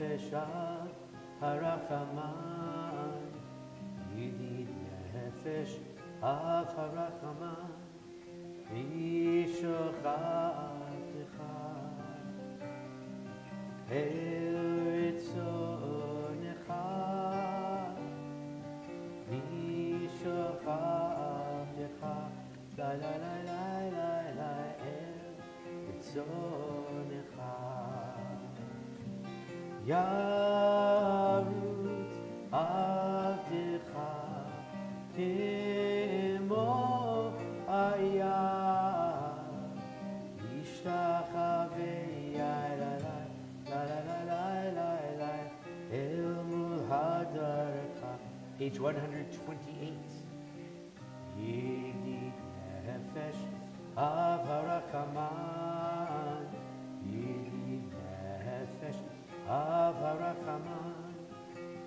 nefesh av harachaman. Yidid nefesh av harachaman. Vishochatecha eritzonecha. Vishochatecha la la la la la la eritzonecha. Yarut avdecha kemo ayah yishtachavei la la la la la la la la el muhadarcha. Page 128. Yidid nefesh av harachaman. Yidid nefesh av harachaman.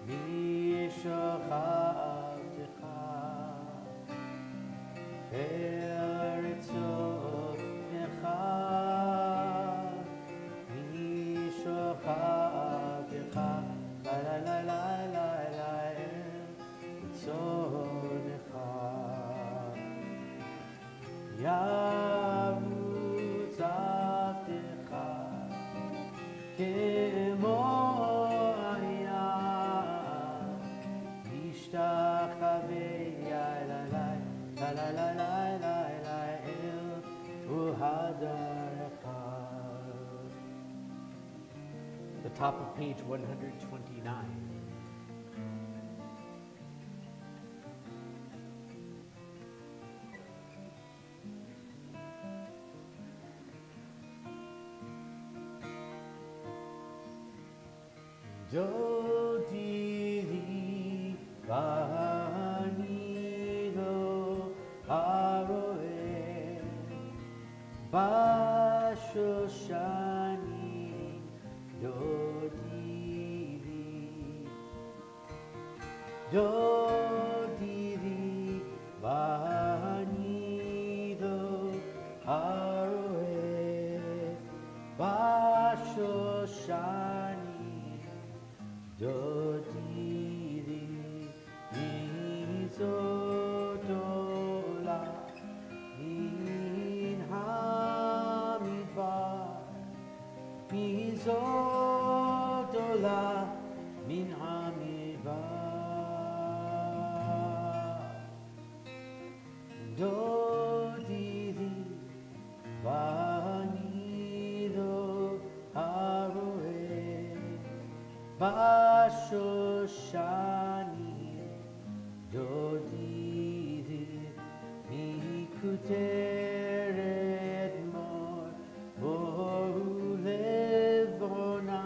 Mishochatecha eritzonecha. Mishochatecha la la la la la la eritzonecha. Yarut avdecha kemo ayah yishtachavei la la la la la la la la el uhadarcha. The top of page 129. Dodiri vanido aroe bashoshani dodiri vanido aroe bashoshani dodiri mizodola min hamidbar mizodola min hamidbar dodiri vanido aroe bashoshani dodiri mikuteret mor moru levona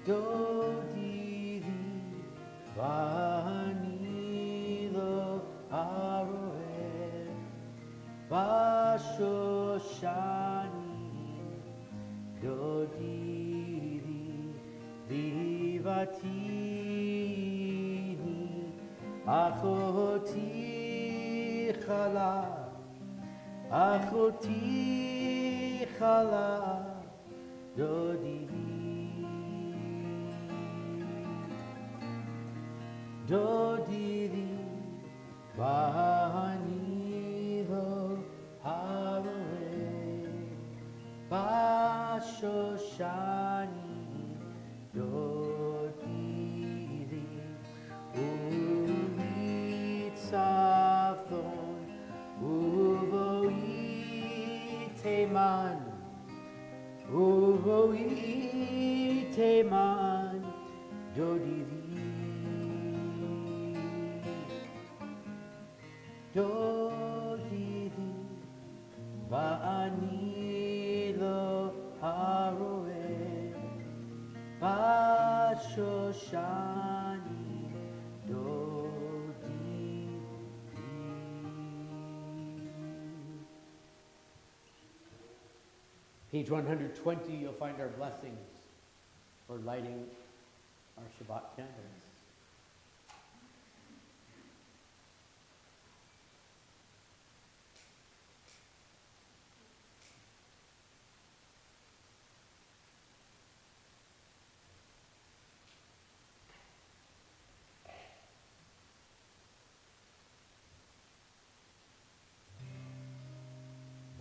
dodiri vanido aroe bashoshani dodiri livatini achoti chala dodiri vanido aroe bashoshani dodiri ulitzavon uvoiteman dodiri va'anilo haroe bashoshani dodiri. Page 120, you'll find our blessings for lighting our Shabbat candles.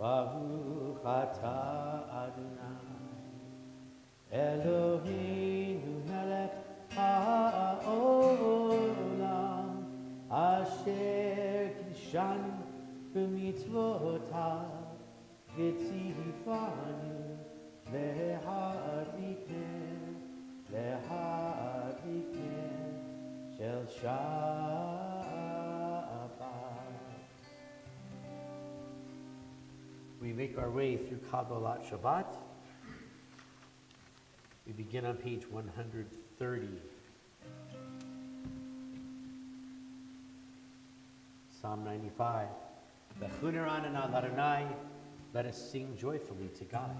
Baruch atah Adonai, Eloheinu melech ha'olam, asher kidshanu b'mitzvotav, v'tzivanu להדליקם של Shabbat. We make our way through Kabbalat Shabbat. We begin on page 130. Psalm 95. Lechuneranina l'Adonai, let us sing joyfully to God.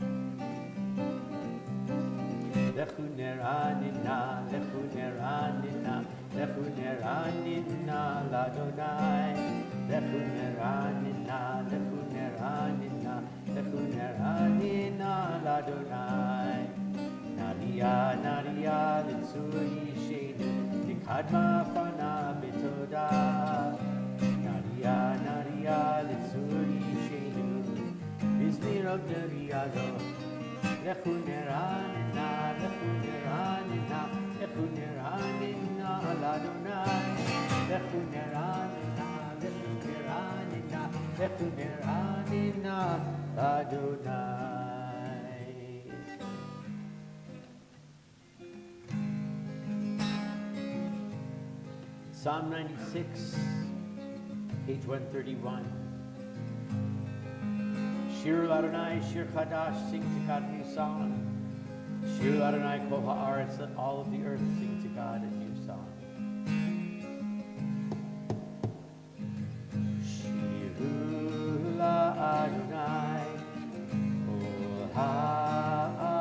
Lechuneranina, lechuneranina, lechuneranina l'Adonai. Lechuneranina, lechuneranina, lechuneranina l'Adonai. Nadia, nadia, l'tzur yishenu, nikadma fana betoda. Nadia, nadia, l'tzur yishenu, bizmirot neriyado. Lechuneranina, lechuneranina, lechuneranina l'Adonai. Lechuneranina, lechuneranina, lechuneranina l'Adonai. Psalm 96, page 131. Shir Adonai, Shir Chadash, sing to God a new song. Shir Adonai, Kol ha'aretz, let all of the earth sing to God a new song. Shir Adonai, Kol ha'aretz,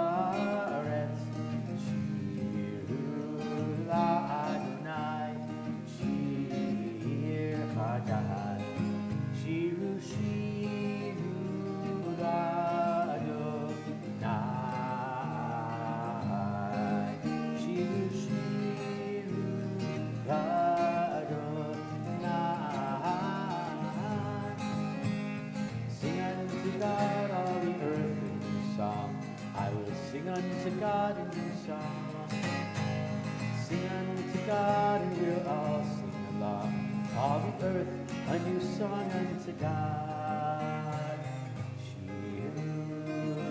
Shir Adonai, Shir Chadash, Shiru Sing unto God a new song. Sing unto God and we'll all sing along. All the earth a new song unto God. Shir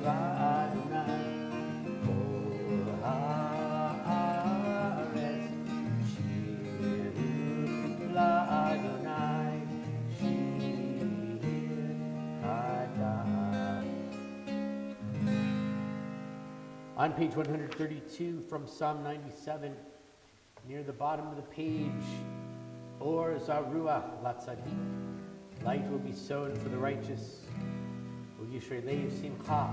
Adonai, Kol ha'aretz. Shir Adonai, Shir Chadash. On page 132 from Psalm 97, near the bottom of the page, Or Zaruah Latzadik, light will be sown for the righteous. O Yisraelev Simcha,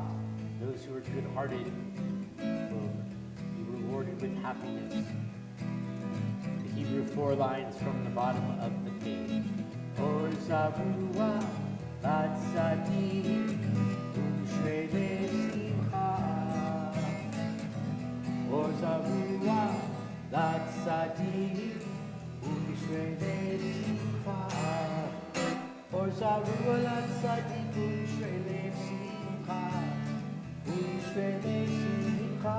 those who are good-hearted will be rewarded with happiness. The Hebrew 4 lines from the bottom of the page. Or Zaruah Latzadik, Yisraelev Simcha. Or Zaruah Latzadik, Yisraelev Simcha. Or Zaruah Latzadik, Yisraelev Simcha. Yisraelev Simcha.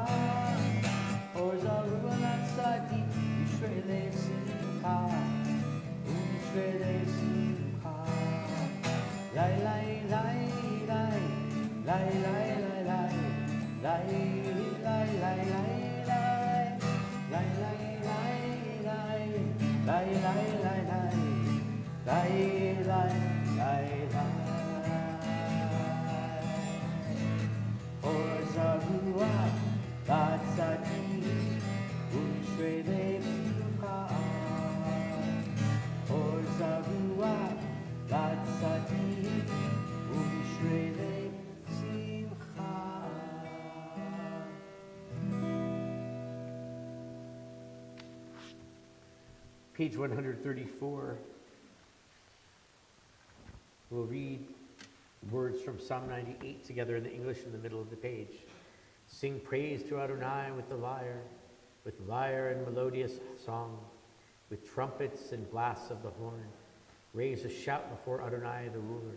Or Zaruah Latzadik, Yisraelev Simcha. Yisraelev Simcha. Lai lai lai lai lai lai lai lai lai lai lai lai. Or Zaruah Latzadik, Yisraelev Simcha. Or Zaruah Latzadik, Yisraelev Simcha. Page 134. We'll read words from Psalm 98 together in the English in the middle of the page. Sing praise to Adonai with the lyre and melodious song, with trumpets and blasts of the horn. Raise a shout before Adonai the ruler.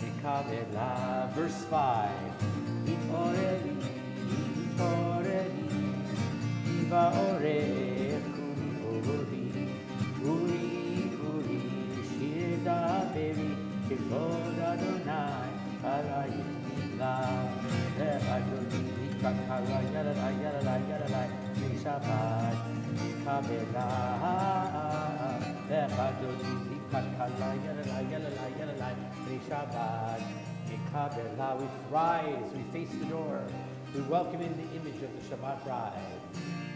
Mekabela. Verse 5. Itoreli, Itoreli, Iva Ore, Kuri, Uri, Uri, Shirda Beri, Kivod Adonai, Arayimila, Adonai, Kakala, Yadala, Yadala, Yadala, Shabbat, Kabela, Adonai, Kakala, Yadala, Yadala, Yadala, Shabbat, Kabela. We rise, we face the door, we welcome in the image of the Shabbat bride.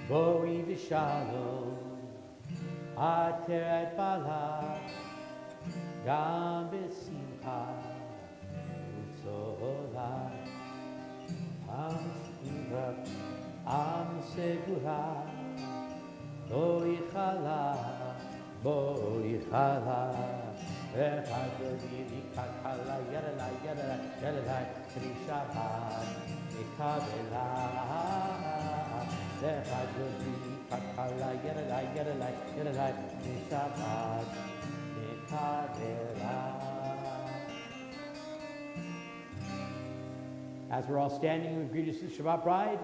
Boi v'shalom, ater et bala, gam b'simcha, utzola, am s'ura, am segura, boi chala, echadoni kakala, yadala, yadala, yadala, kri Shabbat, ekabela. Kakala, yadala, yadala, yadala, Shabbat, Mekabela. As we're all standing, we greet us the Shabbat bride.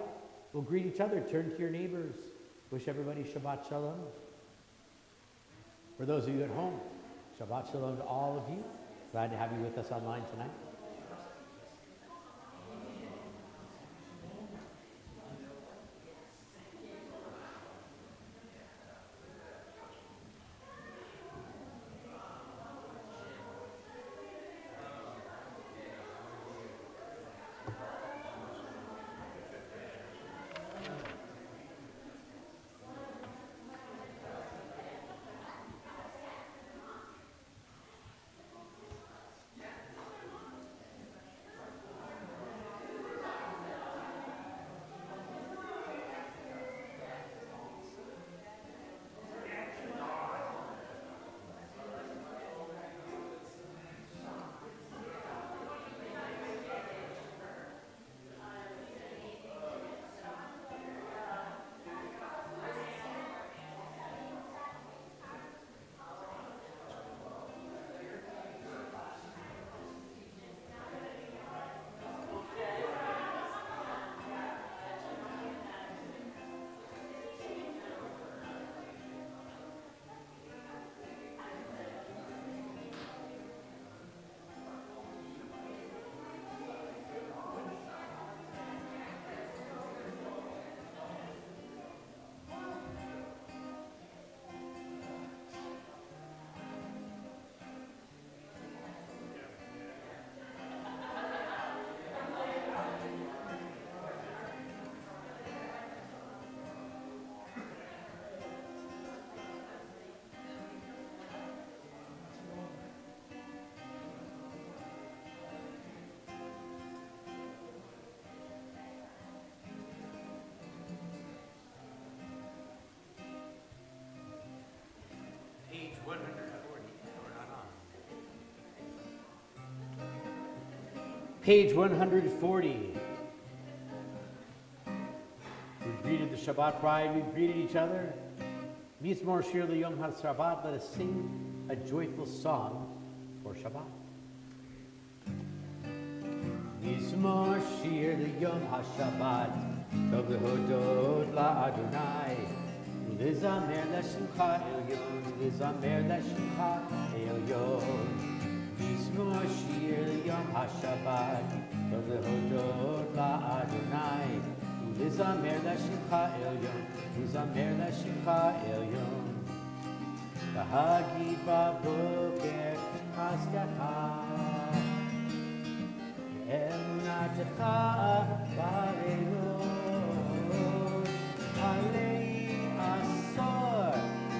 We'll greet each other. Turn to your neighbors. Wish everybody Shabbat Shalom. For those of you at home, Shabbat Shalom to all of you. Glad to have you with us online tonight. Page 140. We're not on. Page 140. We've greeted the Shabbat bride. We've greeted each other. Mizmor Shir L'Yom HaShabbat. Let us sing a joyful song for Shabbat. Mizmor Shir L'Yom HaShabbat. Tov lehodot la'Adonai. Lizamer Lashimcha Elyon, Lizamer Lashimcha Elyon. Mizmor Shir Yom HaShabbat, Tov lehodot la'Adonai. Lizamer Lashimcha Elyon, Lizamer Lashimcha Elyon. V'hagid b'boker chaskacha, emunatecha b'areilot, alei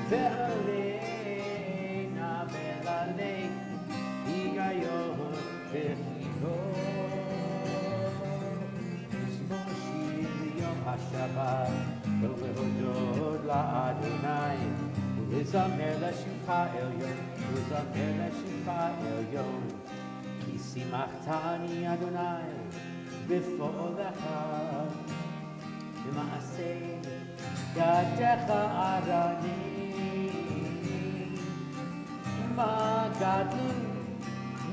Ve'aleina ve'alei higayon ve'chivot. Mizmor Shir Yom HaShabbat, Tov lehodot la'Adonai. U'lizamer lashimcha Elyon, u'lizamer lashimcha Elyon. Ki simachtani Adonai b'fo'olecha v'ma'asei Yadecha arani, ma gadlu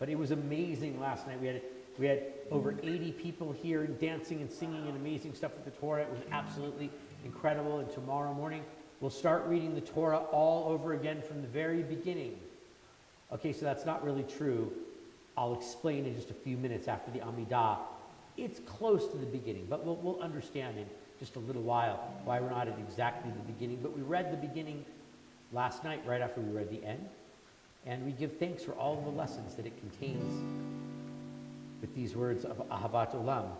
But it was amazing last night. We had over 80 people here dancing and singing and amazing stuff with the Torah. It was absolutely incredible. And tomorrow morning, we'll start reading the Torah all over again from the very beginning. Okay, so that's not really true. I'll explain in just a few minutes after the Amidah. It's close to the beginning, but we'll understand in just a little while why we're not at exactly the beginning. But we read the beginning last night, right after we read the end. And we give thanks for all of the lessons that it contains with these words of Ahavat Olam.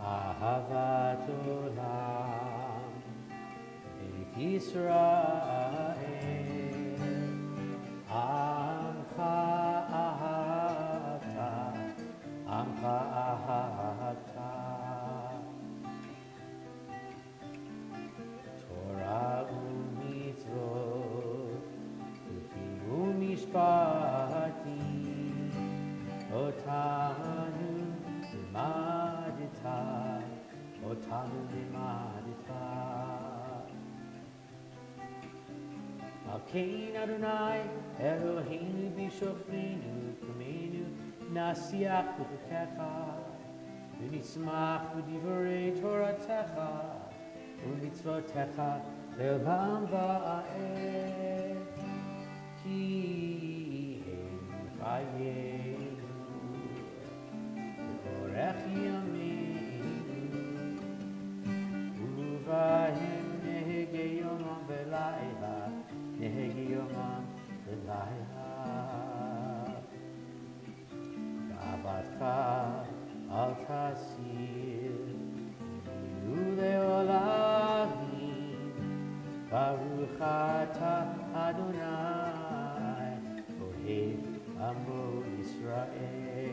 Ahavat Olam Beit Yisrael Amcha Ahavta Amcha Ahavta Torah u'mitzvot u'kimu mishpatim otanu limadita otanu limadita Malkein Adonai Eloheinu b'shofrinu kumenu nasiach b'chukecha v'nitzmach b'divrei Toratecha u'mitzvotecha le'olam va'ed ki hem chayenu v'orech yameinu u'vahem nehege yomam v'layla nehege yomam v'layla gavatka al tasir Le'olamim Baruch atah Adonai Ohev Amo Yisrael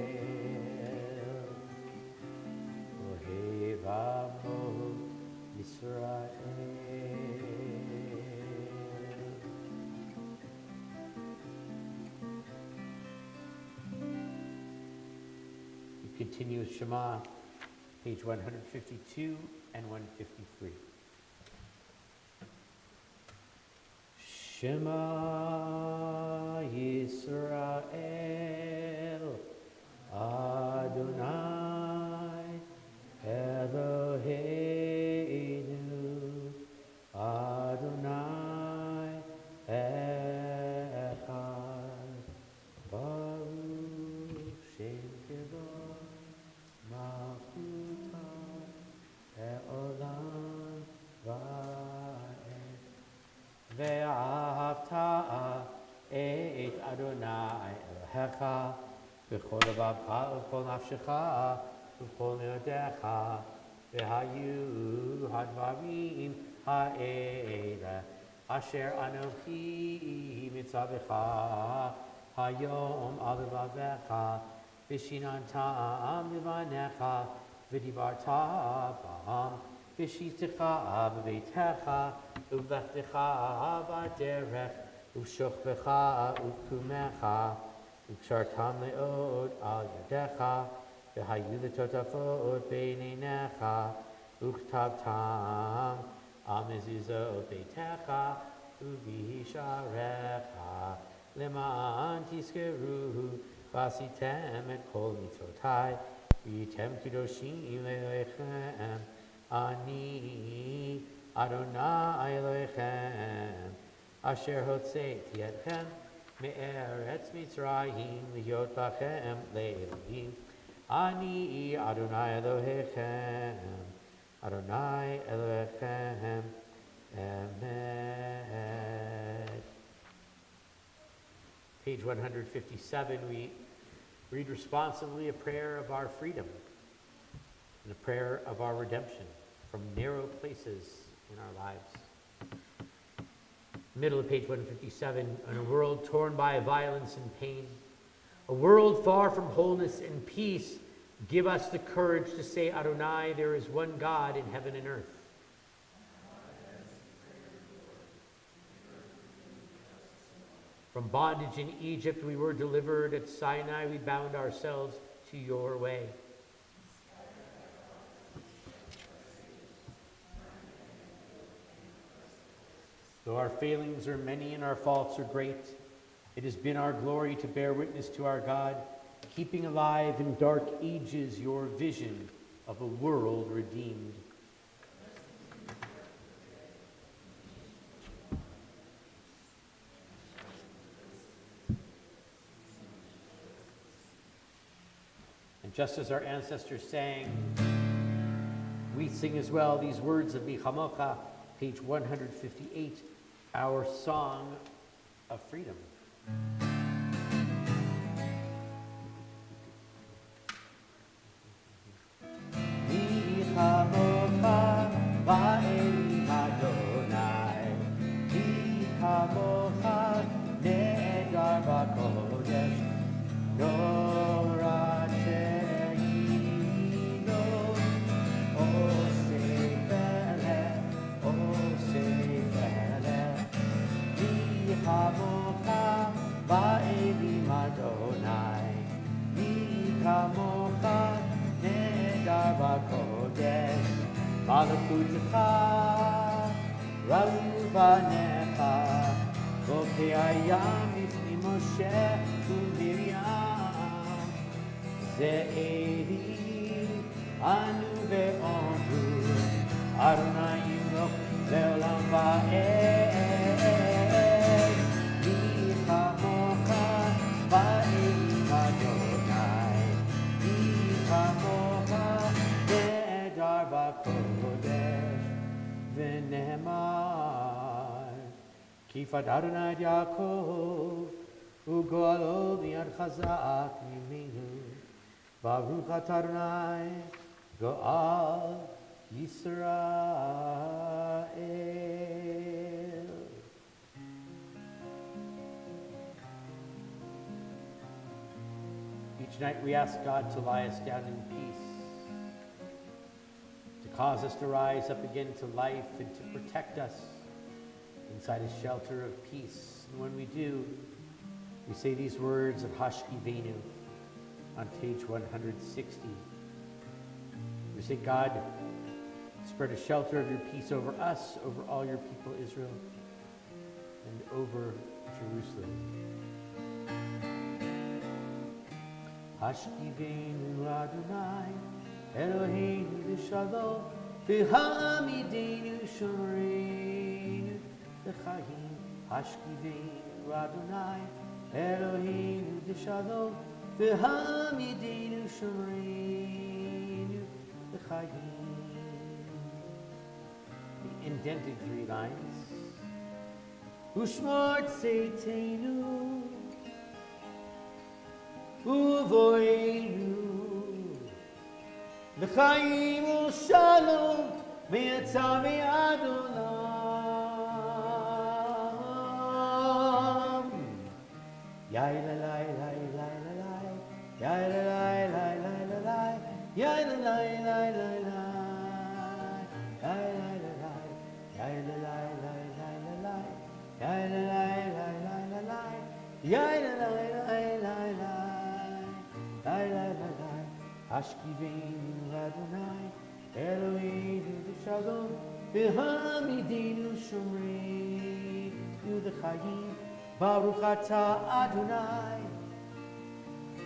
Ohev Amo Yisrael. We continue with Shema, page 152 and 153. Shema Yisrael Adonai Eloheinu Adonai Echad Baruch Shem Kevod Malchuta E'olam va'ed Ve'ahavta et Adonai Elohecha B'chol levavcha u'b'chol nafshecha u'b'chol me'odecha Ve'hayu hadvarim ha'ele Asher anochi mitzavecha Hayom al levavecha V'shinantam levanecha V'divarta b'ham V'shitecha b'beitecha U'v'lechtecha b'derech U'shokbecha u'kumecha U'kshartam le'od al yadecha V'hayu l'totafot b'neinecha U'ktabtam al mezuzot beitecha U'v'hisharecha Leman tizkeruhu V'asitem et kol mitzvotai V'yitem kidoshim le'lechem Ani Adonai Elohechem Asher hotzeiti etchem Me'eretz Mitzrayim Lihyot bachem le'elohim Ani Adonai Elohechem Adonai Elohechem Emet. Page 157, we read responsively a prayer of our freedom and a prayer of our redemption from narrow places in our lives. Middle of page 157, in a world torn by violence and pain, a world far from wholeness and peace, give us the courage to say, Adonai, there is one God in heaven and earth. From bondage in Egypt we were delivered. At Sinai we bound ourselves to your way. Though our failings are many and our faults are great, it has been our glory to bear witness to our God, keeping alive in dark ages your vision of a world redeemed. And just as our ancestors sang, we sing as well these words of Michamocha, page 158, our song of freedom. Michamocha va'elim Adonai, Michamocha ne'edar b'kodesh, Nora te'ino, osei vele, Michamocha va'elim Adonai, Michamocha ne'edar b'kodesh, Malakutecha ra'u banecha, Vokei hayam b'fnei Moshe u'Miriam, Ze'eli anu ve'omru, Adonai yimloch le'olam va'ed, Michamocha va'elim Adonai, Michamocha ne'edar b'kodesh, v'nehemar Kifad Adonai et Yaakov, u'go'alo b'yad chazak mimenu, Baruch atah Adonai, go'al Yisrael. Each night we ask God to lie us down in peace, to cause us to rise up again to life and to protect us inside a shelter of peace. And when we do, we say these words of Hashkivenu on page 160. We say, God, spread a shelter of your peace over us, over all your people Israel, and over Jerusalem. Hashkivenu Adonai, Eloheinu v'shalom, v'hamidenu shomreinu v'chayim. Hashkivenu Adonai, Eloheinu v'shalom, v'hamidenu shomreinu v'chayim. The indented 3 lines. Ushmor tzeitenu, uvoinu, l'chaim u'shalom, me'atzah me'adolam. Yai la lai lai lai la lai, yai la lai lai lai la lai, yai la lai lai lai lai, yai la la lai, yai la lai lai lai la lai, yai la lai lai lai la lai, yai la lai lai lai lai. Hashkivenu Adonai, Eloheinu v'shalom, v'hamidenu shomreinu v'chayim. Baruch atah Adonai,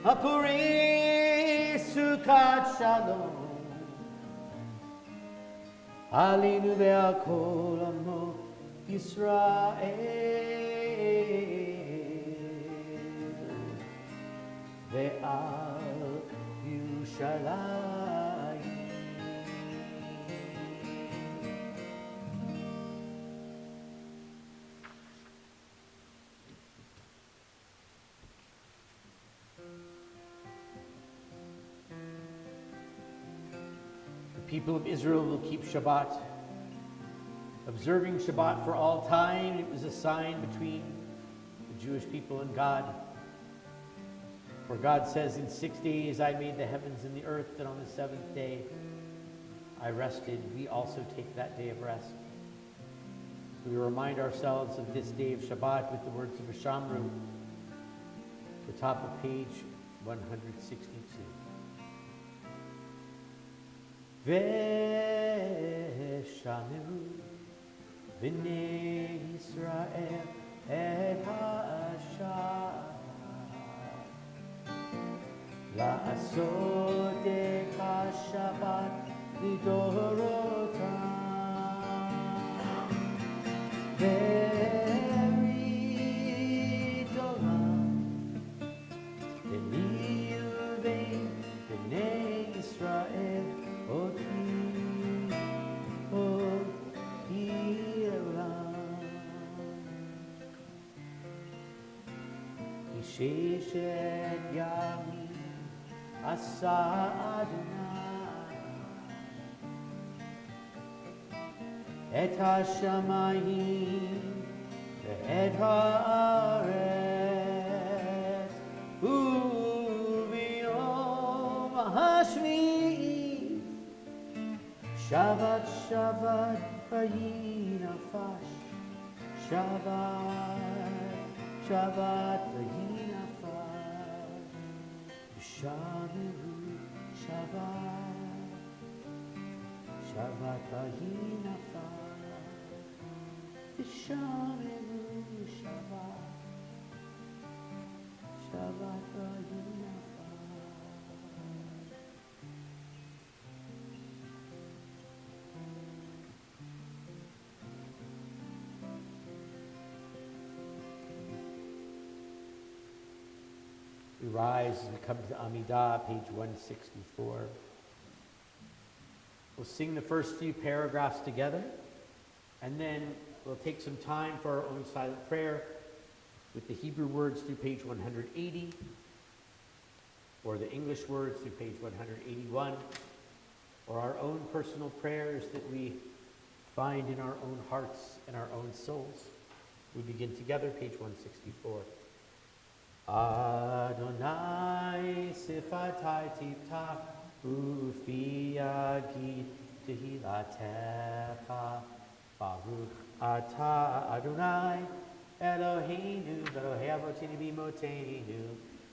haporei sukat shalom, aleinu ve'al kol amo Yisrael, ve'al Yerushalayim. The people of Israel will keep Shabbat. Observing Shabbat for all time, it was a sign between the Jewish people and God. For God says, in 6 days I made the heavens and the earth, and on the 7th day I rested. We also take that day of rest. So we remind ourselves of this day of Shabbat with the words of Shamru, the top of page 162. Veshameru, B'nei Yisrael et ha'ashat la'asot et ha'shabbat lidorotam v'ridolam v'niyuvein b'nei Yisrael oti Sheshet Yami Asa Adonai Et HaShamayim Et HaAretz U'Biyom HaShvi'i Shabbat Shabbat Vayinafash Shabbat Shabbat Vayinafash V'shameru Shabbat Shabbat Vayinafash V'shameru Shabbat Shabbat Vayinafash. We rise as we come to Amidah, page 164. We'll sing the first few paragraphs together, and then we'll take some time for our own silent prayer with the Hebrew words through page 180, or the English words through page 181, or our own personal prayers that we find in our own hearts and our own souls. We begin together, page 164. Adonai sifatai tiftach ufi yagid tehilatecha Baruch atah Adonai Eloheinu Elohei avotenu b'imotenu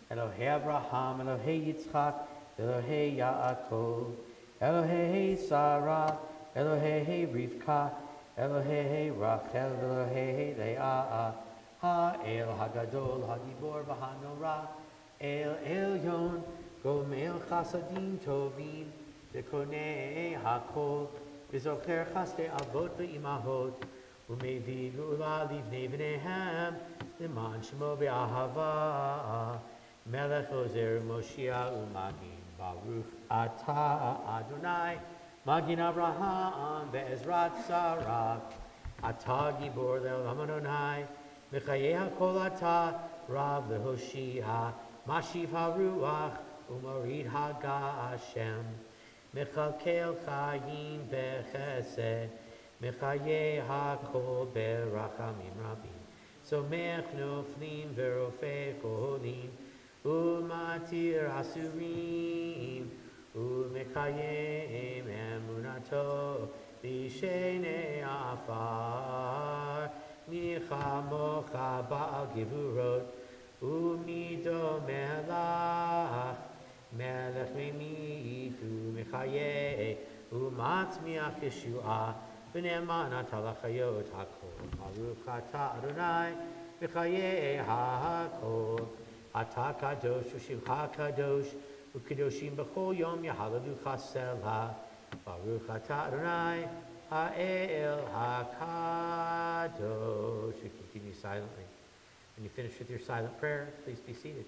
Elohei Avraham Elohei Yitzchak Elohei Yaakov Elohei Sarah Elohei Rivka Elohei Rachel Elohei Leah Ha'el Hagadol Hagibor V'Hanora El Elyon Gomel Chasadim Tovim V'Konei Hakol V'Zocher Chaste Avot V'Imahot U'Mevi Gula Livnei V'Nehem L'man Shemo V'Ahava Melech Ozer Moshiach U'Magin Baruch Atah Adonai Magin Avraham Ve'ezrat Sarah Atah Gibor Le'olam Adonai Mechayeh HaKol Atah Rav Lehoshia Mashiv HaRuach U'Morid HaGashem Mechalkel Chayim Bechesed Mechayeh HaKol Berachamim Rabim Somech Noflim Verofeh Koholim U'Matir Asurim U'Mechayem Emunato B'Shenei Afar Michamocha Ba'al Givurot U'Mido Melach Melech Memit U'Mechayeh U'Matzmiach Yeshua V'Ne'eman Atalachayot HaKol Baruch Atah Adonai Mechayeh HaKol Atah Kadosh U'Shimcha Kadosh U'Kadoshim B'chol Yom Yahalalu Chasela Baruch Atah Adonai Ha'el HaKadosh. We continue silently. When you finish with your silent prayer, please be seated.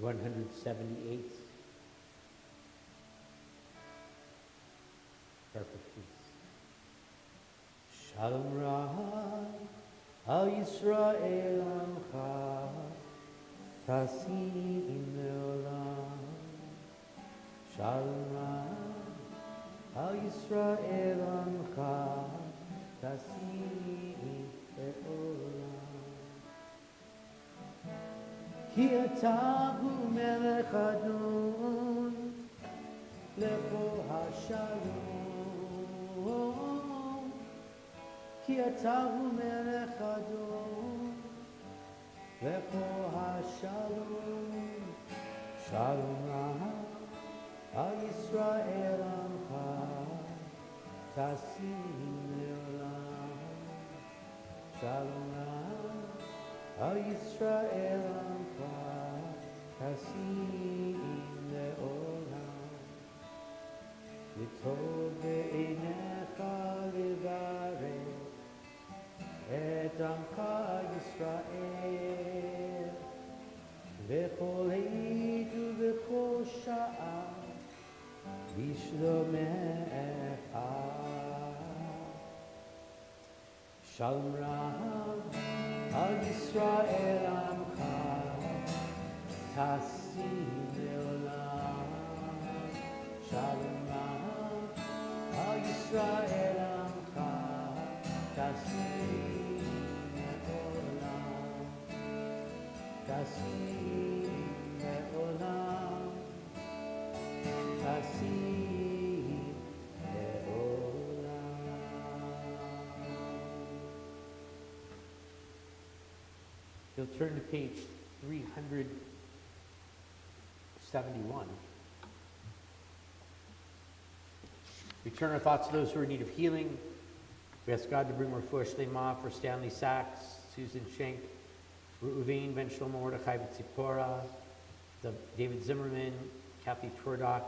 178. Perfect peace. Shalom Ra'ah al Yisrael Amcha Tasim Leolam. Shalom Ra'ah al Yisrael Amcha Tasim Leolam. Ki atahu melech adon lecho hashalom. Ki atahu melech adon lecho hashalom. Shalom al Yisrael amcha tasim leolam. Shalom al Yisrael amcha tasim leolam. Yitov be'einecha levarech et amcha Yisrael bechol עת ובכל שעה בשלומך. Shalom Ra'ah al Yisrael amcha tasim leolam. Shalom Ra'ah al Yisrael amcha tasim leolam. Tasim leolam. Tasim leolam. You'll turn to page 371. We turn our thoughts to those who are in need of healing. We ask God to bring refuah shlema for Stanley Sachs, Susan Schenk, Reuven Ben Shlomo Mordechai B'Tzipora, David Zimmerman, Kathy Twerdock,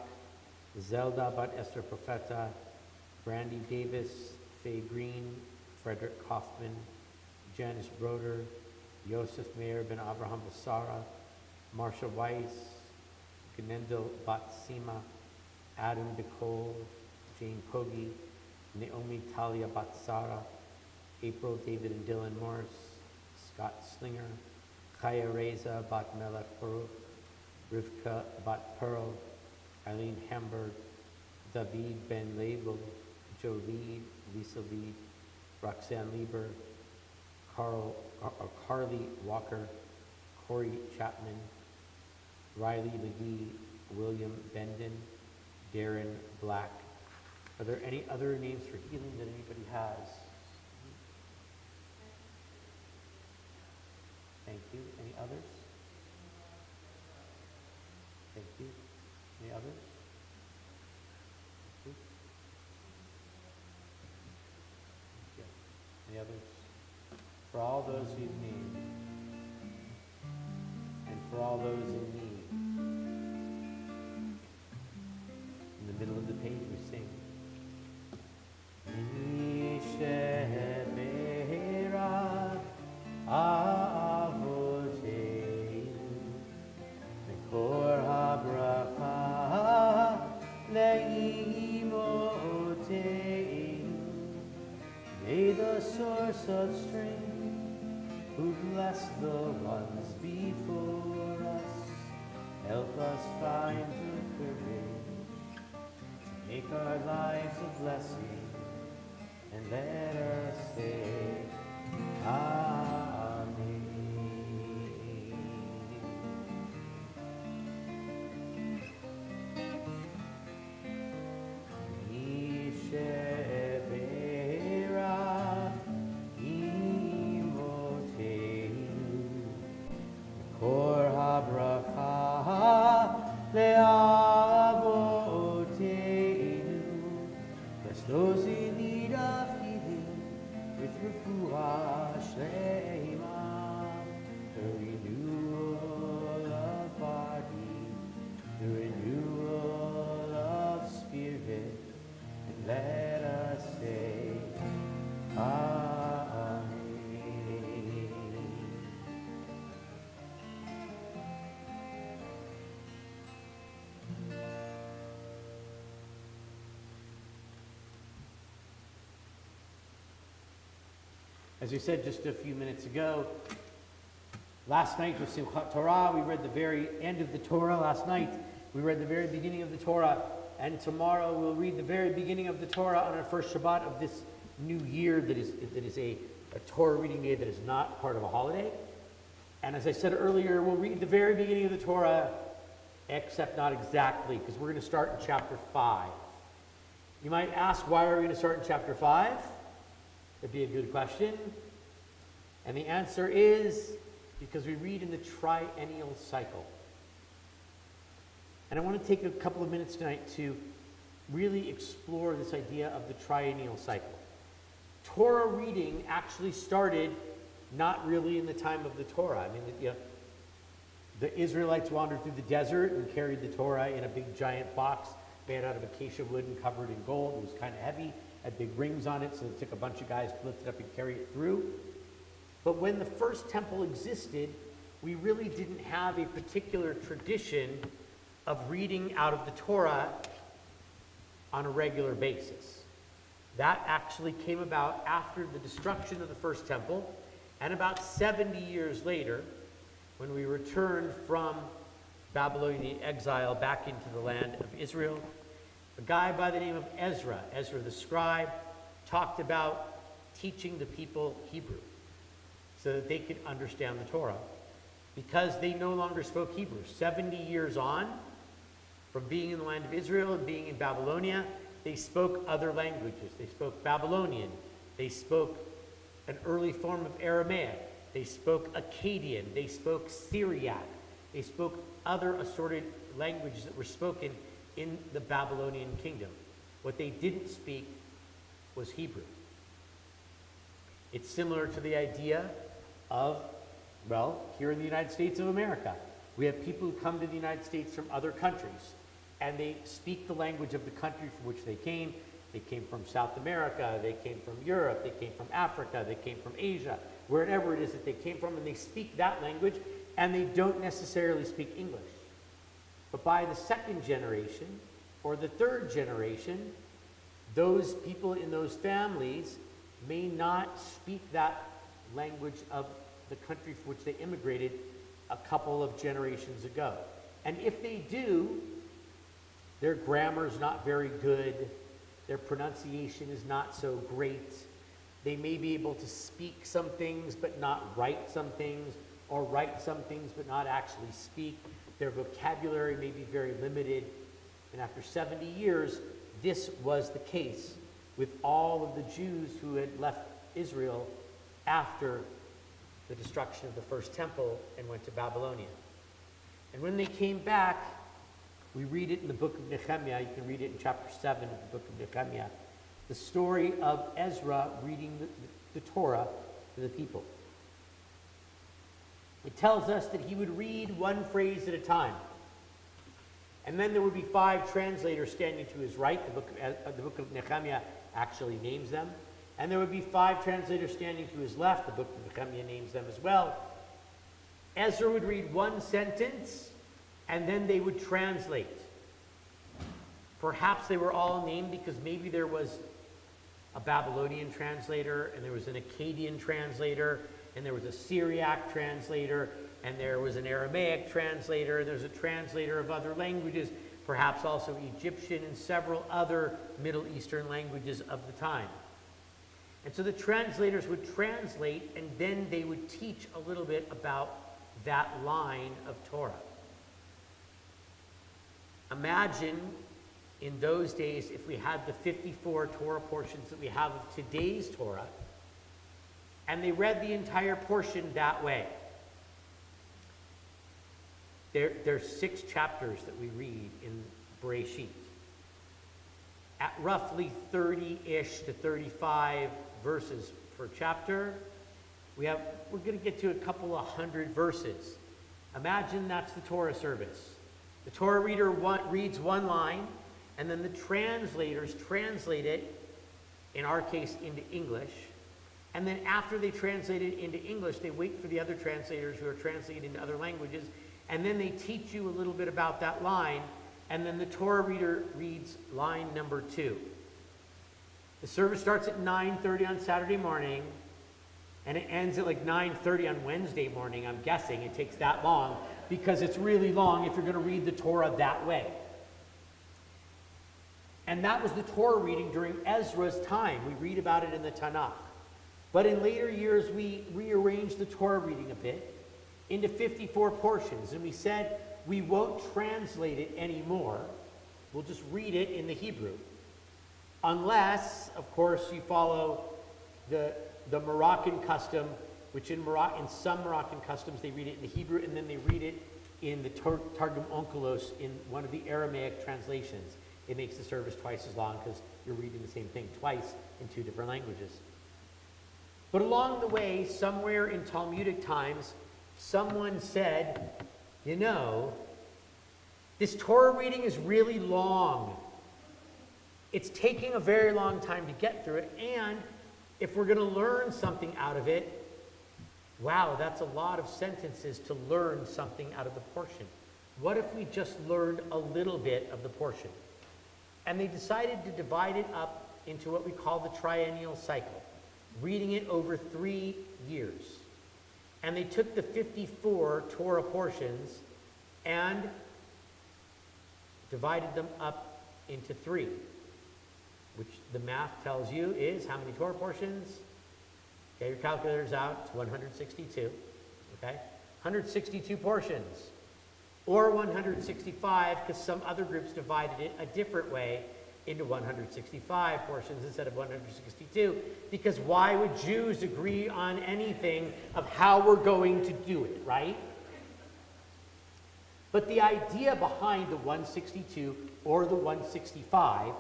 Zelda Bat Esther Profeta, Brandy Davis, Faye Green, Frederick Kaufman, Janice Broder, Yosef Meir Ben Abraham Basara, Marsha Weiss, Gnendel Batsima, Adam Bicole, Jane Kogi, Naomi Talia Batsara, April David and Dylan Morris, Scott Slinger, Chaya Reza Bat Melech Baruch, Rivka Bat Pearl, Eileen Hamburg, David Ben Label, Joe Lead, Lisa Lead, Roxanne Lieber, Carly Walker, Corey Chapman, Riley McGee, William Bendon, Darren Black. Are there any other names for healing that anybody has? Thank you. Any others? Thank you. Any others? Thank you. Thank you. Any others? For all those we've named, and for all those in need. In the middle of the page we sing. Misheberach avoteinu mekor habracha leimoteinu. May the source of strength who bless the ones before us help us find the courage to make our lives a blessing, and let us say Amen. Misheberach imoteinu kor habracha leavoteinu. Bless those in need of healing with refuah As we said just a few minutes ago, last night was Simchat Torah. We read the very end of the Torah last night. We read the very beginning of the Torah. And tomorrow we'll read the very beginning of the Torah on our first Shabbat of this new year that is a Torah reading day that is not part of a holiday. And as I said earlier, we'll read the very beginning of the Torah, except not exactly, because we're going to start in chapter 5. You might ask, why are we going to start in chapter 5? That'd be a good question. And the answer is because we read in the triennial cycle. And I want to take a couple of minutes tonight to really explore this idea of the triennial cycle. Torah reading actually started not really in the time of the Torah. I mean, the Israelites wandered through the desert and carried the Torah in a big giant box made out of acacia wood and covered in gold. It was kind of heavy, had big rings on it, so it took a bunch of guys to lift it up and carry it through. But when the first temple existed, we really didn't have a particular tradition of reading out of the Torah on a regular basis. That actually came about after the destruction of the first temple, and about 70 years later, when we returned from Babylonian exile back into the land of Israel, a guy by the name of Ezra the scribe, talked about teaching the people Hebrew so that they could understand the Torah, because they no longer spoke Hebrew. 70 years on, from being in the land of Israel and being in Babylonia, they spoke other languages. They spoke Babylonian. They spoke an early form of Aramaic. They spoke Akkadian. They spoke Syriac. They spoke other assorted languages that were spoken in the Babylonian kingdom. What they didn't speak was Hebrew. It's similar to the idea of, well, here in the United States of America, we have people who come to the United States from other countries, and they speak the language of the country from which they came. They came from South America, they came from Europe, they came from Africa, they came from Asia, wherever it is that they came from, and they speak that language, and they don't necessarily speak English. But by the second generation, or the third generation, those people in those families may not speak that language of the country from which they immigrated a couple of generations ago. And if they do, their grammar is not very good, their pronunciation is not so great, they may be able to speak some things but not write some things, or write some things but not actually speak. Their vocabulary may be very limited. And after 70 years, this was the case with all of the Jews who had left Israel after the destruction of the first temple and went to Babylonia. And when they came back, we read it in the book of Nehemiah. You can read it in chapter 7 of the book of Nehemiah. The story of Ezra reading the Torah to the people. It tells us that he would read one phrase at a time. And then there would be 5 translators standing to his right. The book of Nehemiah actually names them. And there would be 5 translators standing to his left. The book of Nehemiah names them as well. Ezra would read one sentence, and then they would translate. Perhaps they were all named because maybe there was a Babylonian translator, and there was an Akkadian translator, and there was a Syriac translator, and there was an Aramaic translator, and there's a translator of other languages, perhaps also Egyptian and several other Middle Eastern languages of the time. And so the translators would translate, and then they would teach a little bit about that line of Torah. Imagine in those days if we had the 54 Torah portions that we have of today's Torah, and they read the entire portion that way. There's 6 chapters that we read in Bereshit. At roughly 30-ish to 35 verses per chapter, we're going to get to a couple of hundred verses. Imagine that's the Torah service. The Torah reader reads one line, and then the translators translate it, in our case, into English. And then after they translate it into English, they wait for the other translators who are translating into other languages, and then they teach you a little bit about that line, and then the Torah reader reads line number 2. The service starts at 9:30 on Saturday morning, And it ends at like 9:30 on Wednesday morning, I'm guessing. It takes that long because it's really long if you're going to read the Torah that way. And that was the Torah reading during Ezra's time. We read about it in the Tanakh. But in later years, we rearranged the Torah reading a bit into 54 portions. And we said we won't translate it anymore. We'll just read it in the Hebrew. Unless, of course, you follow the Moroccan custom, which in some Moroccan customs, they read it in the Hebrew, and then they read it in the Targum Onkelos in one of the Aramaic translations. It makes the service twice as long because you're reading the same thing twice in two different languages. But along the way, somewhere in Talmudic times, someone said, you know, this Torah reading is really long. It's taking a very long time to get through it, and if we're going to learn something out of it, wow, that's a lot of sentences to learn something out of the portion. What if we just learned a little bit of the portion? And they decided to divide it up into what we call the triennial cycle, reading it over 3 years. And they took the 54 Torah portions and divided them up into 3, which the math tells you is how many Torah portions? Get your calculators out. It's 162. Okay? 162 portions. Or 165, because some other groups divided it a different way into 165 portions instead of 162. Because why would Jews agree on anything of how we're going to do it, right? But the idea behind the 162 or the 165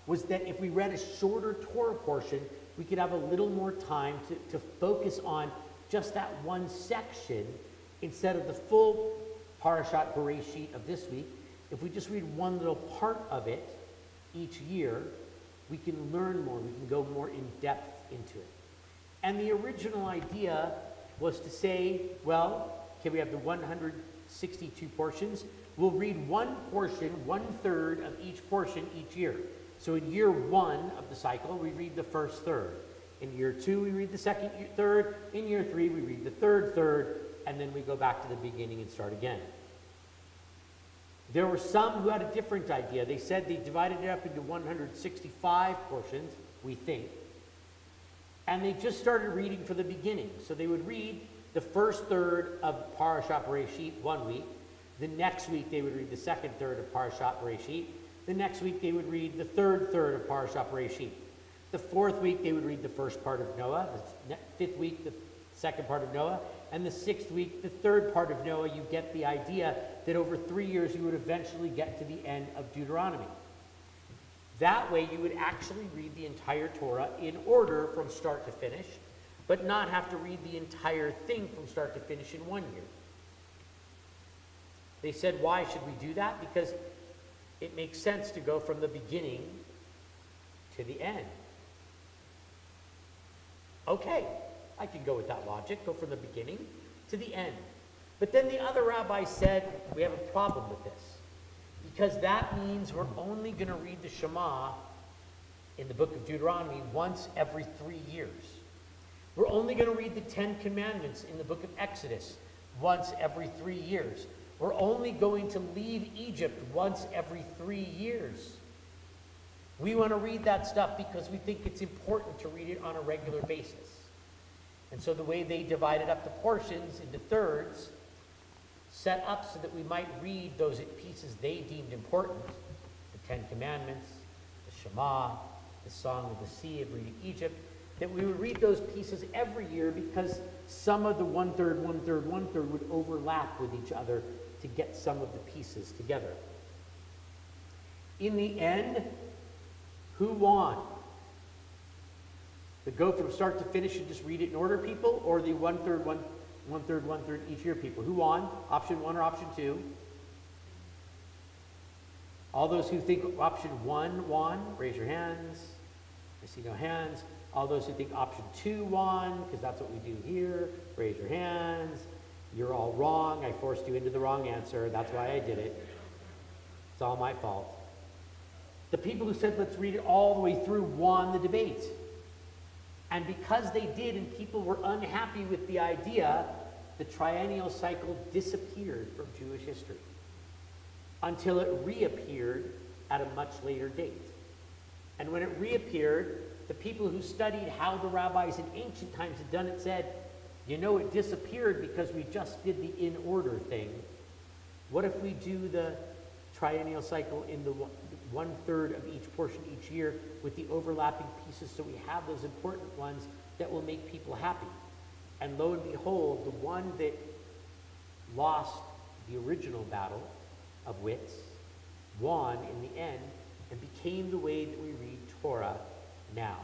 was that if we read a shorter Torah portion, we could have a little more time to focus on just that one section instead of the full Parashat Bereshit of this week. If we just read one little part of it each year, we can learn more, we can go more in depth into it. And the original idea was to say, well, okay, we have the 162 portions. We'll read one portion, 1/3 of each portion each year. So in year 1 of the cycle, we read the first third. In year 2, we read the second third. In year 3, we read the third third. And then we go back to the beginning and start again. There were some who had a different idea. They said they divided it up into 165 portions, we think. And they just started reading from the beginning. So they would read the first third of Parashat Bereshit 1 week. The next week they would read the second third of Parashat Bereshit. The next week they would read the third third of Parashat Bereshit. The fourth week they would read the first part of Noah. The fifth week the second part of Noah. And the sixth week the third part of Noah. You get the idea that over 3 years you would eventually get to the end of Deuteronomy. That way you would actually read the entire Torah in order from start to finish, but not have to read the entire thing from start to finish in 1 year. They said, why should we do that? Because it makes sense to go from the beginning to the end. Okay, I can go with that logic, go from the beginning to the end. But then the other rabbis said, we have a problem with this. Because that means we're only going to read the Shema in the book of Deuteronomy once every 3 years. We're only going to read the 10 Commandments in the book of Exodus once every 3 years. We're only going to leave Egypt once every 3 years. We want to read that stuff because we think it's important to read it on a regular basis. And so the way they divided up the portions into thirds, set up so that we might read those pieces they deemed important, the 10 Commandments, the Shema, the Song of the Sea of reading Egypt, that we would read those pieces every year because some of the 1/3, 1/3, 1/3 would overlap with each other to get some of the pieces together. In the end, who won? The go from start to finish and just read it in order people, or the 1/3, 1/3, 1/3 each year people? Who won? Option 1 or option 2? All those who think option 1 won, raise your hands. I see no hands. All those who think option 2 won, because that's what we do here, raise your hands. You're all wrong. I forced you into the wrong answer. That's why I did it. It's all my fault. The people who said let's read it all the way through won the debate. And because they did and people were unhappy with the idea, the triennial cycle disappeared from Jewish history until it reappeared at a much later date. And when it reappeared, the people who studied how the rabbis in ancient times had done it said, you know, it disappeared because we just did the in order thing. What if we do the triennial cycle in the 1/3 of each portion each year with the overlapping pieces, so we have those important ones that will make people happy? And lo and behold, the one that lost the original battle of wits won in the end and became the way that we read Torah now.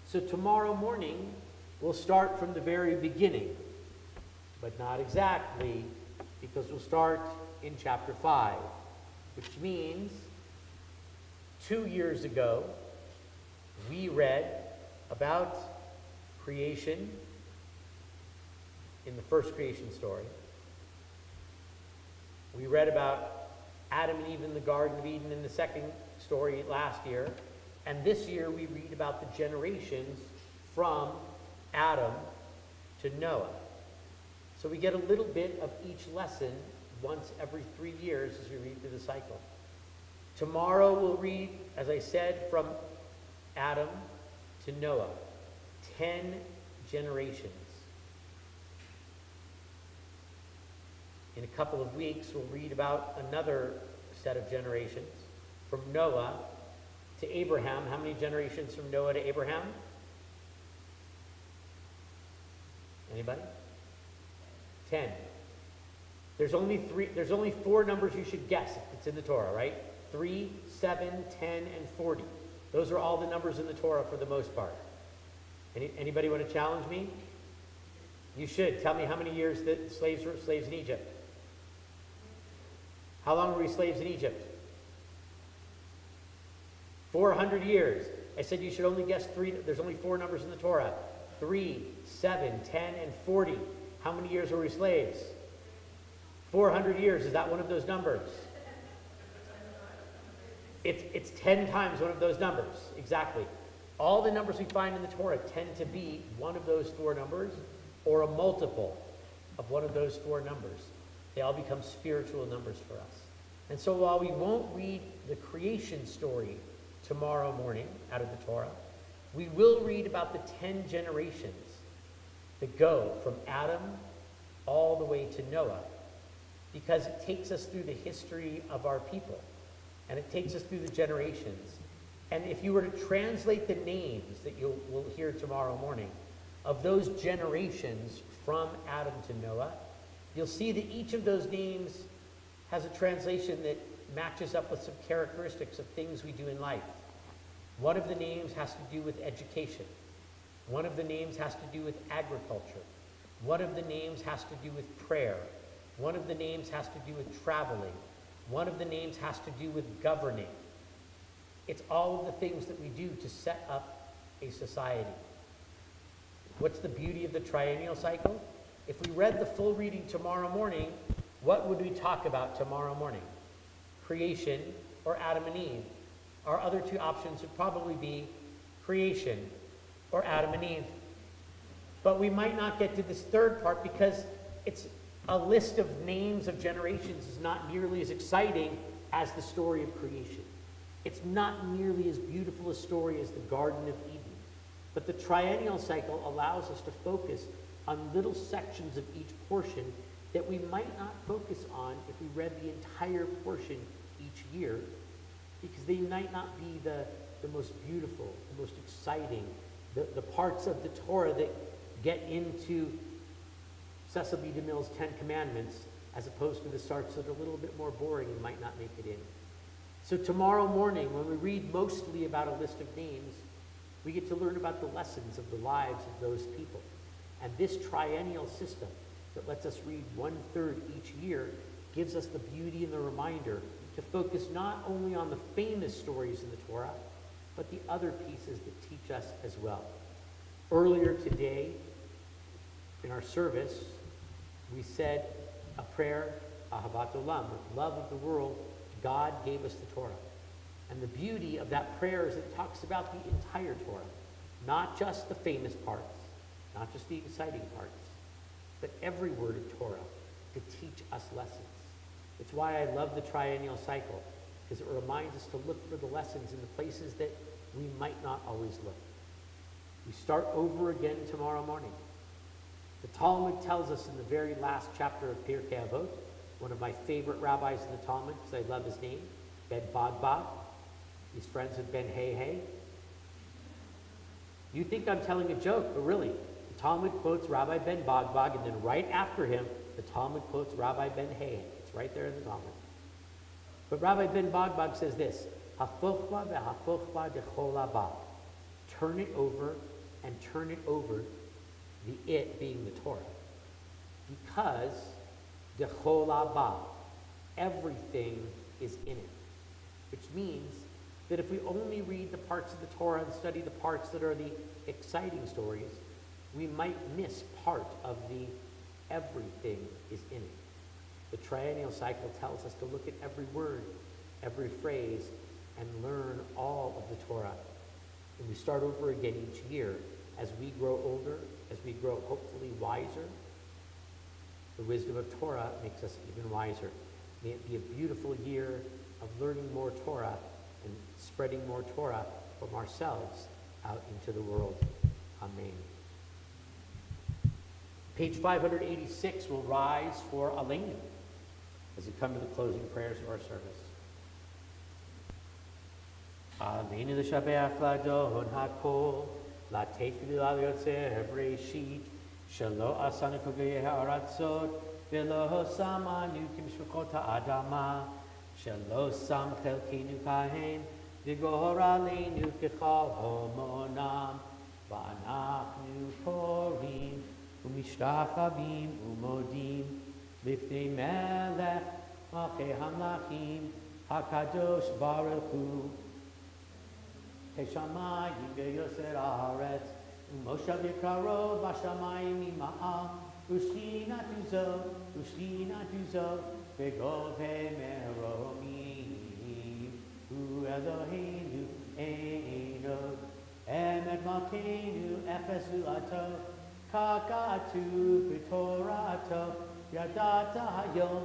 So tomorrow morning, we'll start from the very beginning, but not exactly, because we'll start in chapter 5, which means 2 years ago, we read about creation in the first creation story. We read about Adam and Eve in the Garden of Eden in the second story last year. And this year we read about the generations from Adam to Noah. So we get a little bit of each lesson once every 3 years as we read through the cycle. Tomorrow we'll read, as I said, from Adam to Noah. 10 generations. In a couple of weeks, we'll read about another set of generations from Noah to Abraham. How many generations from Noah to Abraham? Anybody? 10. There's only 4 numbers you should guess if it's in the Torah, right? 3, 7, 10, and 40. Those are all the numbers in the Torah for the most part. Anybody want to challenge me? You should. Tell me how many years that slaves were slaves in Egypt. How long were we slaves in Egypt? 400 years. I said you should only guess 3. There's only 4 numbers in the Torah. 3, 7, 10, and 40. How many years were we slaves? 400 years. Is that one of those numbers? It's 10 times one of those numbers. Exactly. All the numbers we find in the Torah tend to be one of those 4 numbers or a multiple of one of those 4 numbers. They all become spiritual numbers for us. And so while we won't read the creation story tomorrow morning out of the Torah, we will read about the 10 generations that go from Adam all the way to Noah, because it takes us through the history of our people, and it takes us through the generations. And if you were to translate the names that we'll hear tomorrow morning of those generations from Adam to Noah, you'll see that each of those names has a translation that matches up with some characteristics of things we do in life. One of the names has to do with education. One of the names has to do with agriculture. One of the names has to do with prayer. One of the names has to do with traveling. One of the names has to do with governing. It's all of the things that we do to set up a society. What's the beauty of the triennial cycle? If we read the full reading tomorrow morning, what would we talk about tomorrow morning? Creation or Adam and Eve? Our other 2 options would probably be creation or Adam and Eve. But we might not get to this third part because it's a list of names of generations is not nearly as exciting as the story of creation. It's not nearly as beautiful a story as the Garden of Eden. But the triennial cycle allows us to focus on little sections of each portion that we might not focus on if we read the entire portion each year, because they might not be the most beautiful, the most exciting, the parts of the Torah that get into Cecil B. DeMille's 10 Commandments, as opposed to the parts that are a little bit more boring and might not make it in. So tomorrow morning, when we read mostly about a list of names, we get to learn about the lessons of the lives of those people. And this triennial system that lets us read 1/3 each year gives us the beauty and the reminder to focus not only on the famous stories in the Torah, but the other pieces that teach us as well. Earlier today, in our service, we said a prayer, Ahavat Olam, with love of the world, God gave us the Torah. And the beauty of that prayer is it talks about the entire Torah, Not just the famous parts, not just the exciting parts, but every word of Torah to teach us lessons. It's why I love the triennial cycle, because it reminds us to look for the lessons in the places that we might not always look. We start over again tomorrow morning. The Talmud tells us in the very last chapter of Pirkei Avot, one of my favorite rabbis in the Talmud, because I love his name, Ben Bagbag. He's friends with Ben Hey. You think I'm telling a joke, but really, the Talmud quotes Rabbi Ben Bagbag, and then right after him, the Talmud quotes Rabbi Ben Hey. It's right there in the Talmud. But Rabbi Ben Bagbag says this, Hafochba ve'hafochba dechol haba. Turn it over and turn it over, the it being the Torah. Because dechol haba, everything is in it. Which means that if we only read the parts of the Torah and study the parts that are the exciting stories, we might miss part of the everything is in it. The triennial cycle tells us to look at every word, every phrase, and learn all of the Torah. And we start over again each year. As we grow older, as we grow hopefully wiser, the wisdom of Torah makes us even wiser. May it be a beautiful year of learning more Torah and spreading more Torah from ourselves out into the world. Amen. Page 586 will rise for Aleinu as we come to the closing prayers of our service. Aleinu l'shabeach l'adon hakol, l'tefilu al yotzer b'reishit, shelo asanu k'gei ha'aratzot, v'lo samanu k'mishpachot ha'adama, shelo sam chelkenu kahen, v'gor aleinu k'chol homonam, v'anachnu korim, u'mishtachavim u'modim, lifnei melech malchei hamlachim, hakadosh baruch hu, Teshamayim beyoser haaretz, u'moshav yikarov b'shamayim ima'am, u'shchina tuzo, v'govei meromim, u'Eloheinu einod, emet malkeinu efesu ato, kakatu b'torato, yadata hayom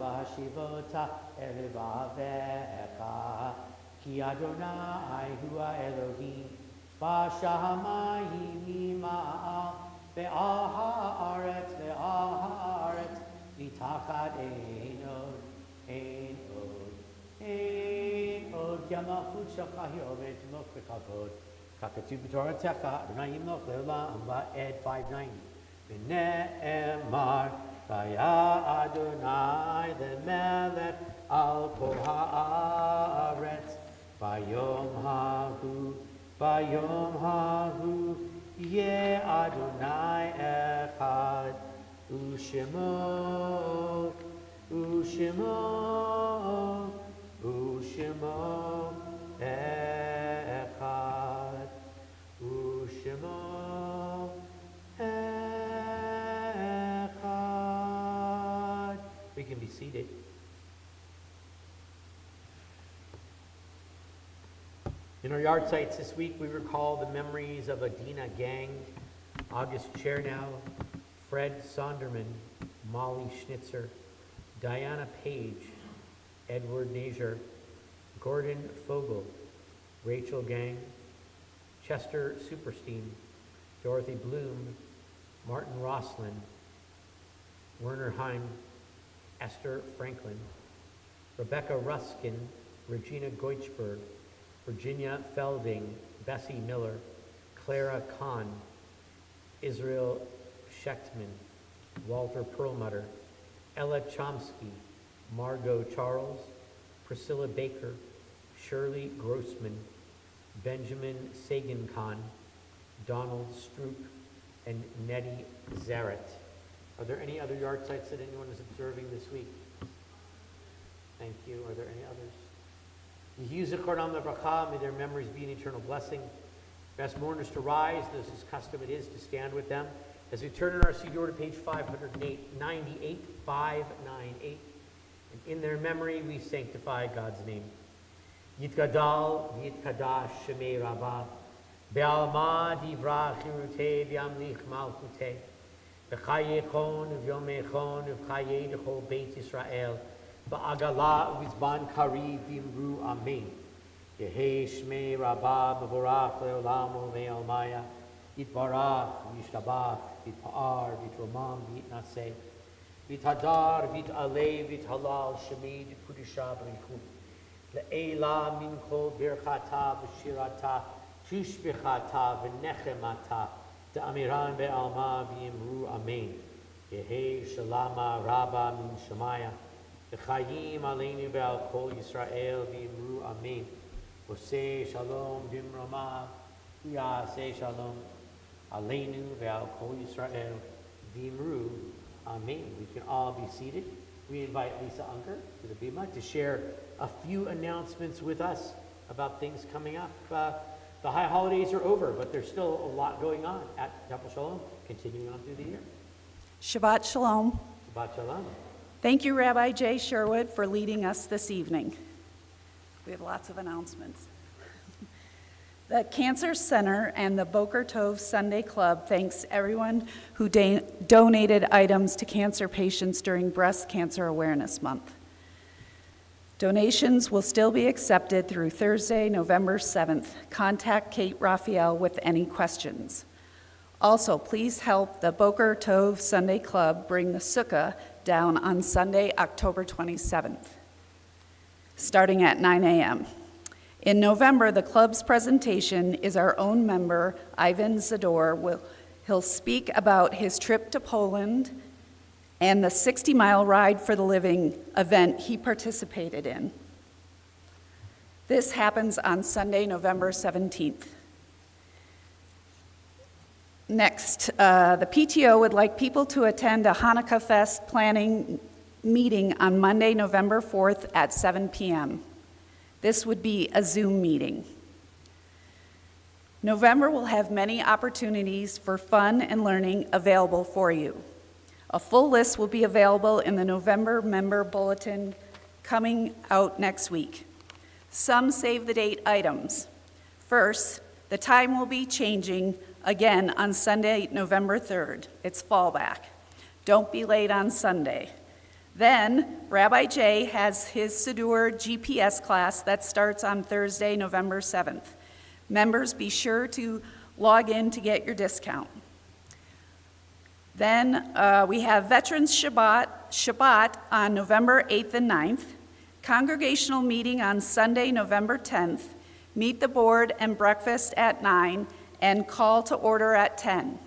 b'hashivota elevavecha, Ki Adonai hu Elohim, b'shamayim ima'al, ve'al ha'aretz, mitachat einod, ki ha'malchut shelcha hi omed timloch b'kavod, kakatu b'toratecha, Adonai yimloch le'olam, Ed 590. V'ne'emar, v'ya Adonai le'melech al kol ha'aretz, Bayom hahu, Ye Adonai echad, U'shemo echad, U'shemo echad. We can be seated. In our yard sites this week, we recall the memories of Adina Gang, August Chernow, Fred Sonderman, Molly Schnitzer, Diana Page, Edward Nazier, Gordon Fogel, Rachel Gang, Chester Superstein, Dorothy Bloom, Martin Roslin, Werner Heim, Esther Franklin, Rebecca Ruskin, Regina Goichberg, Virginia Felding, Bessie Miller, Clara Kahn, Israel Schechtman, Walter Perlmutter, Ella Chomsky, Margot Charles, Priscilla Baker, Shirley Grossman, Benjamin Sagan-Khan, Donald Stroop, and Nettie Zaret. Are there any other yard sites that anyone is observing this week? Thank you. Are there any others? Yehu Zichronam Lebracha, may their memories be an eternal blessing. Best mourners to rise, as is custom it is, to stand with them. As we turn in our Siddur to page 598, 598, and in their memory we sanctify God's name. Yitgadal, Yitkadash, Shemei Rabbah, Be'alma divra chirute v'yamlich malchute. V'chayechon v'yomechon v'chaye d'chol Beit Yisrael. V'agala v'zban kari v'imru amen. Yehi shmei rabba b'vorach le'olam u'me'almaya. Yitbarach v'yishtabach v'yitpa'ar v'yitromam v'yitnaseh. V'yithadar v'yit'aleh v'yithalal shemei v'yitpudisha b'richum. Le'ela min kol birchata v'shirata tushbichata v'nechemata Da'amiran be'alma v'yimru amen. Yehi shalama rabba min shemaya. V'chayim aleinu ve'al kol Yisrael v'yimru amen. V'oseh shalom b'imrama v'yaseh shalom aleinu ve'al kol Yisrael v'yimru amen. We can all be seated. We invite Lisa Unker to the Bima to share a few announcements with us about things coming up. The high holidays are over, but there's still a lot going on at Temple Shalom, continuing on through the year. Shabbat Shalom. Shabbat Shalom. Thank you, Rabbi Jay Sherwood, for leading us this evening. We have lots of announcements. The Cancer Center and the Boker Tov Sunday Club thanks everyone who donated items to cancer patients during Breast Cancer Awareness Month. Donations will still be accepted through Thursday, November 7th. Contact Kate Raphael with any questions. Also, please help the Boker Tov Sunday Club bring the sukkah down on Sunday, October 27th, starting at 9 a.m. In November, the club's presentation is our own member, Ivan Zador. He'll speak about his trip to Poland and the 60-mile Ride for the Living event he participated in. This happens on Sunday, November 17th. Next, the PTO would like people to attend a Hanukkah Fest planning meeting on Monday, November 4th at 7 p.m. This would be a Zoom meeting. November will have many opportunities for fun and learning available for you. A full list will be available in the November member bulletin coming out next week. Some save the date items. First, the time will be changing again on Sunday, November 3rd. It's fallback. Don't be late on Sunday. Then, Rabbi Jay has his Siddur GPS class that starts on Thursday, November 7th. Members, be sure to log in to get your discount. Then we have Veterans Shabbat on November 8th and 9th, congregational meeting on Sunday, November 10th, meet the board and breakfast at 9, and call to order at 10.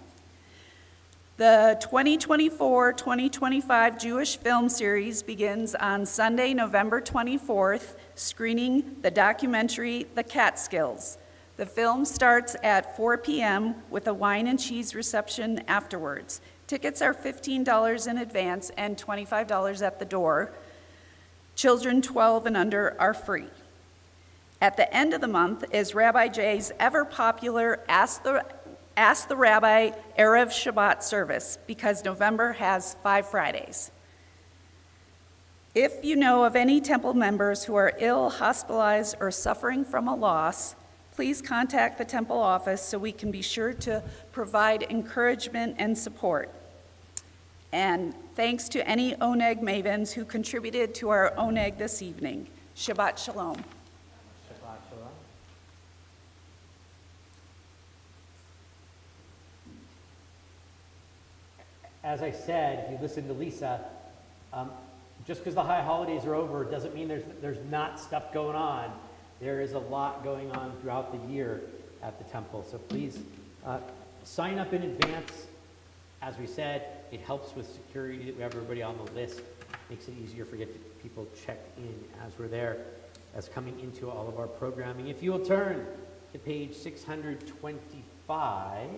The 2024-2025 Jewish Film Series begins on Sunday, November 24th, screening the documentary The Catskills. The film starts at 4 p.m. with a wine and cheese reception afterwards. Tickets are $15 in advance and $25 at the door. Children 12 and under are free. At the end of the month is Rabbi Jay's ever-popular Ask the Rabbi Erev Shabbat service, because November has 5 Fridays. If you know of any temple members who are ill, hospitalized, or suffering from a loss, please contact the temple office so we can be sure to provide encouragement and support. And thanks to any Oneg mavens who contributed to our Oneg this evening. Shabbat Shalom. Shabbat Shalom. As I said, if you listen to Lisa, just because the high holidays are over doesn't mean there's not stuff going on. There is a lot going on throughout the year at the temple. So please sign up in advance. As we said, it helps with security that we have everybody on the list. Makes it easier for people check in as we're there, as coming into all of our programming. If you will turn to page 625.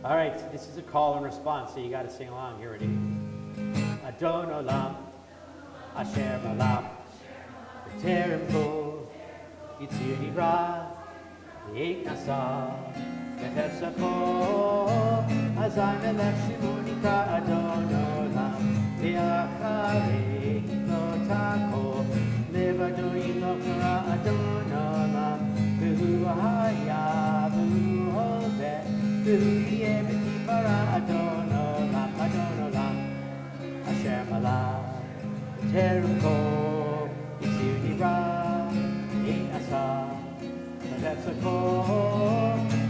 All right, so this is a call and response, so you got to sing along. Here it is. Adon Olam, Asher Malach, B'terem Kol, Yitzir Nivra, V'yek Nasa, V'chesafo, Azay Melech Shemo Nikra Adon Olam, V'acharei Kara Adon Olam, Behu Haya, Behu Hode, Behu Yebeti Para Adon Olam, Hashem Allah, Teruko, Yisudi Ra, Ein Asa, Nadepsako,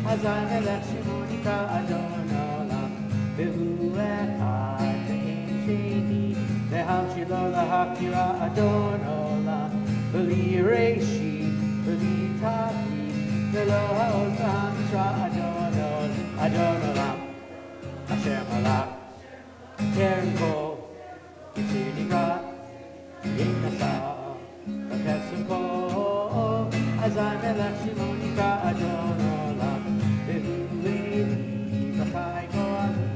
Hazan Melech Shimonika Adon Olam, Behu Echad, Ve'en Sheni, Ve'ham Shilo Lahakira Adon Olam, V'li Reishi, V'li Taki, V'lo Ha'ol V'ham Shra Adon Olam, Hashem Allah, Teruko, Yisudi Ra, Ein Asa, Nadepsako, Hazan Melech Shimonika Adon Olam, Behu Eli, V'chai Goali,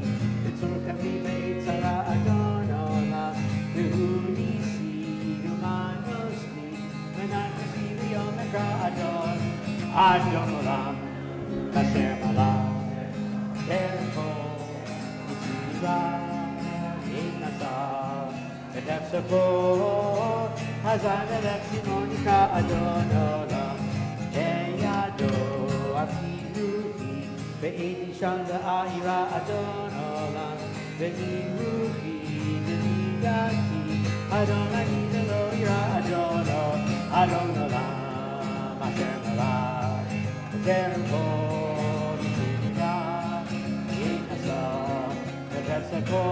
V'tzor Kavi V'etzara Adon Olam, Behu Nisi, V'man Yosli, V'nan Nisi V'yom Ekra Adon Olam, Hashem Allah, Teruko, Yisudi Ra, Ein Asa, Nadepsako, Hazan Melech Shimonika Adon Olam, Eyado Afiruhi, Ve'edi Shan La'ira Adon Olam, Ve'ni Ruhi, Ve'nidati, Adon Ani Lo'ira Adon Olam, Hashem Allah, Teruko, Yisudi Ra, Ein Asa, Nadepsako,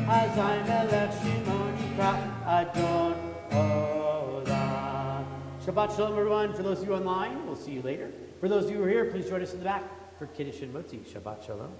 Hazan Melech Shimonika Adon Olam. Shabbat Shalom, everyone. For those of you online, we'll see you later. For those of you who are here, please join us in the back for Kiddush and Motzi. Shabbat Shalom.